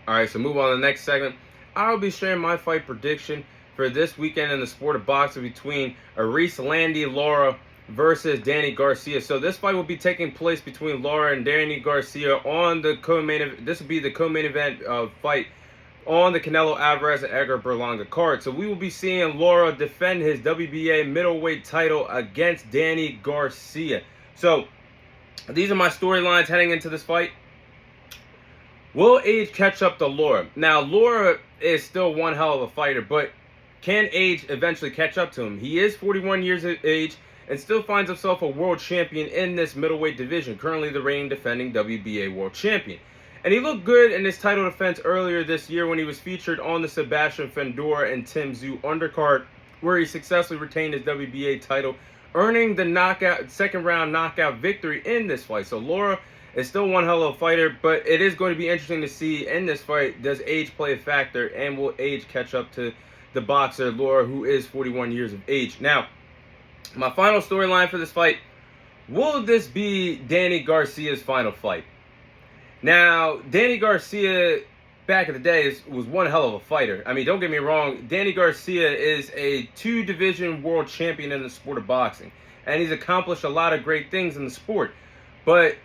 Alright, so move on to the next segment. I'll be sharing my fight prediction for this weekend in the sport of boxing between Erislandy Lara versus Danny Garcia. So this fight will be taking place between Lara and Danny Garcia on the co-main event. This will be the co-main event fight on the Canelo Alvarez and Edgar Berlanga card. So we will be seeing Lara defend his WBA middleweight title against Danny Garcia. So these are my storylines heading into this fight. Will age catch up to Lara? Now, Lara is still one hell of a fighter, but can age eventually catch up to him? He is 41 years of age and still finds himself a world champion in this middleweight division, currently the reigning defending WBA world champion. And he looked good in his title defense earlier this year when he was featured on the Sebastian Fundora and Tim Tszyu undercard, where he successfully retained his WBA title, earning the second round knockout victory in this fight. So Lara is still one hell of a fighter, but it is going to be interesting to see in this fight, does age play a factor, and will age catch up to the boxer Lara, who is 41 years of age. Now, my final storyline for this fight, will this be Danny Garcia's final fight? Now, Danny Garcia, back in the day, was one hell of a fighter. I mean, don't get me wrong, Danny Garcia is a two-division world champion in the sport of boxing, and he's accomplished a lot of great things in the sport. But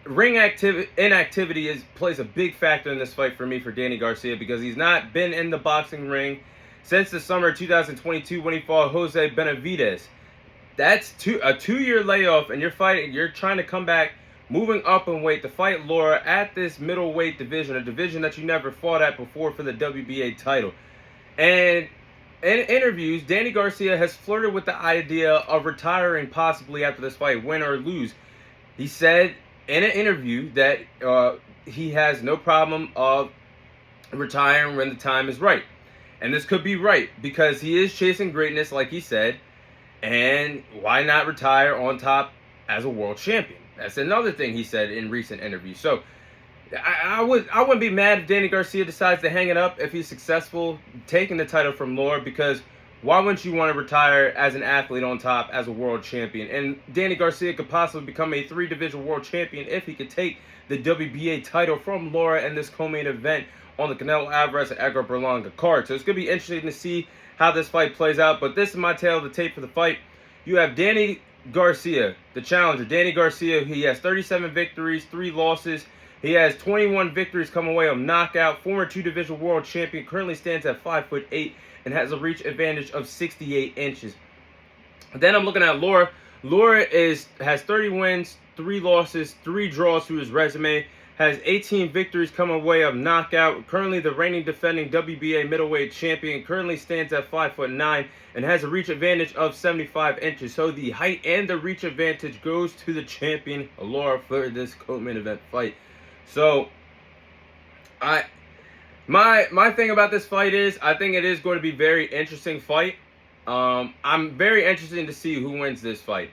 ring inactivity plays a big factor in this fight for me for Danny Garcia, because he's not been in the boxing ring since the summer of 2022 when he fought Jose Benavidez. That's a two-year layoff, and you're trying to come back, moving up in weight to fight Lara at this middleweight division, a division that you never fought at before for the WBA title. And in interviews, Danny Garcia has flirted with the idea of retiring possibly after this fight, win or lose. He said in an interview that he has no problem of retiring when the time is right. And this could be right, because he is chasing greatness, like he said, and why not retire on top as a world champion? That's another thing he said in recent interviews. So I wouldn't be mad if Danny Garcia decides to hang it up if he's successful taking the title from Lara, because why wouldn't you want to retire as an athlete on top as a world champion? And Danny Garcia could possibly become a three-division world champion if he could take the WBA title from Lara in this co-main event on the Canelo Alvarez and Edgar Berlanga card. So it's going to be interesting to see how this fight plays out. But this is my tale of the tape for the fight. You have Danny Garcia, the challenger. Danny Garcia, he has 37 victories, 3 losses. He has 21 victories coming away of knockout. Former two-division world champion, currently stands at 5'8" and has a reach advantage of 68 inches. Then I'm looking at Lara. Lara has 30 wins, 3 losses, 3 draws to his resume. Has 18 victories coming away of knockout. Currently the reigning defending WBA middleweight champion. Currently stands at 5'9" and has a reach advantage of 75 inches. So the height and the reach advantage goes to the champion Lara for this co-main event fight. So my thing about this fight is, I think it is going to be a very interesting fight. I'm very interested to see who wins this fight.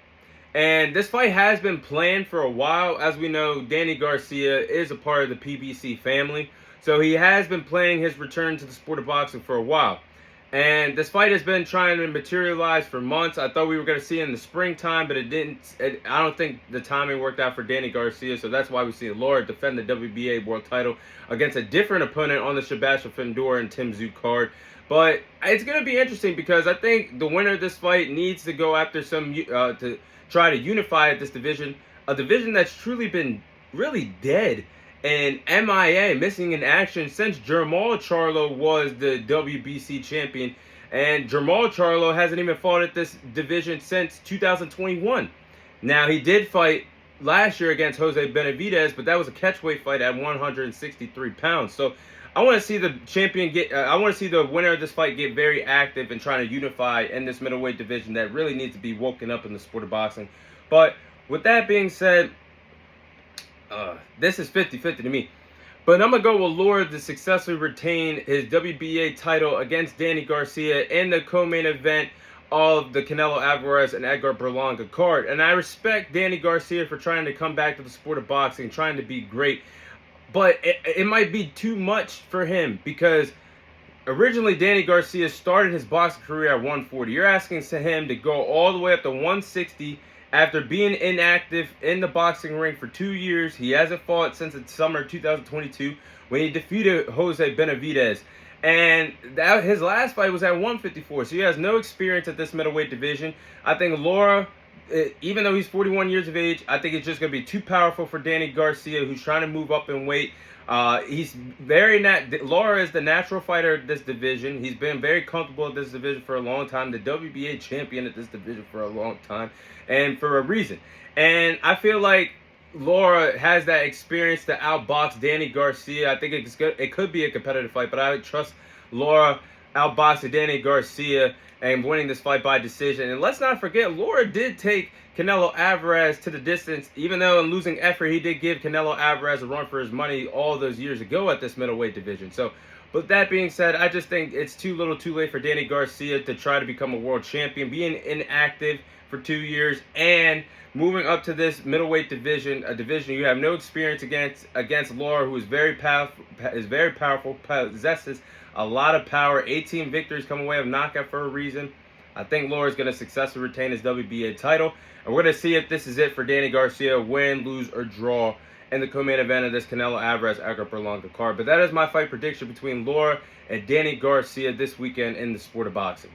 And this fight has been planned for a while. As we know, Danny Garcia is a part of the PBC family. So he has been planning his return to the sport of boxing for a while. And this fight has been trying to materialize for months. I thought we were going to see it in the springtime, but it didn't. I don't think the timing worked out for Danny Garcia. So that's why we see Lara defend the WBA world title against a different opponent on the Sebastian Fundora and Tim Tszyu card. But it's going to be interesting, because I think the winner of this fight needs to go after some to try to unify this division, a division that's truly been really dead and MIA, missing in action since Jermall Charlo was the WBC champion. And Jermall Charlo hasn't even fought at this division since 2021. Now, he did fight last year against Jose Benavidez, but that was a catchweight fight at 163 pounds. So I want to see the champion I want to see the winner of this fight get very active and trying to unify in this middleweight division that really needs to be woken up in the sport of boxing. But with that being said, this is 50-50 to me. But I'm going to go with Lara to successfully retain his WBA title against Danny Garcia in the co-main event of the Canelo Alvarez and Edgar Berlanga card. And I respect Danny Garcia for trying to come back to the sport of boxing, trying to be great. But it might be too much for him, because originally Danny Garcia started his boxing career at 140. You're asking him to go all the way up to 160 After being inactive in the boxing ring for 2 years, he hasn't fought since the summer of 2022 when he defeated Jose Benavidez. And his last fight was at 154, so he has no experience at this middleweight division. I think Lara, even though he's 41 years of age, I think it's just going to be too powerful for Danny Garcia, who's trying to move up in weight. Lara is the natural fighter at this division. He's been very comfortable at this division for a long time. The WBA champion at this division for a long time, and for a reason. And I feel like Lara has that experience to outbox Danny Garcia. I think it could be a competitive fight, but I would trust Lara outboxing Danny Garcia and winning this fight by decision. And let's not forget, Lara did take Canelo Alvarez to the distance. Even though in losing effort, he did give Canelo Alvarez a run for his money all those years ago at this middleweight division. So, but that being said, I just think it's too little too late for Danny Garcia to try to become a world champion, being inactive for 2 years and moving up to this middleweight division, a division you have no experience against Lara, who is very powerful, possesses a lot of power. 18 victories come away with knockout for a reason. I think Lara is going to successfully retain his WBA title, and we're going to see if this is it for Danny Garcia, win, lose, or draw in the co-main event of this Canelo Alvarez Edgar Berlanga card. But that is my fight prediction between Lara and Danny Garcia this weekend in the sport of boxing.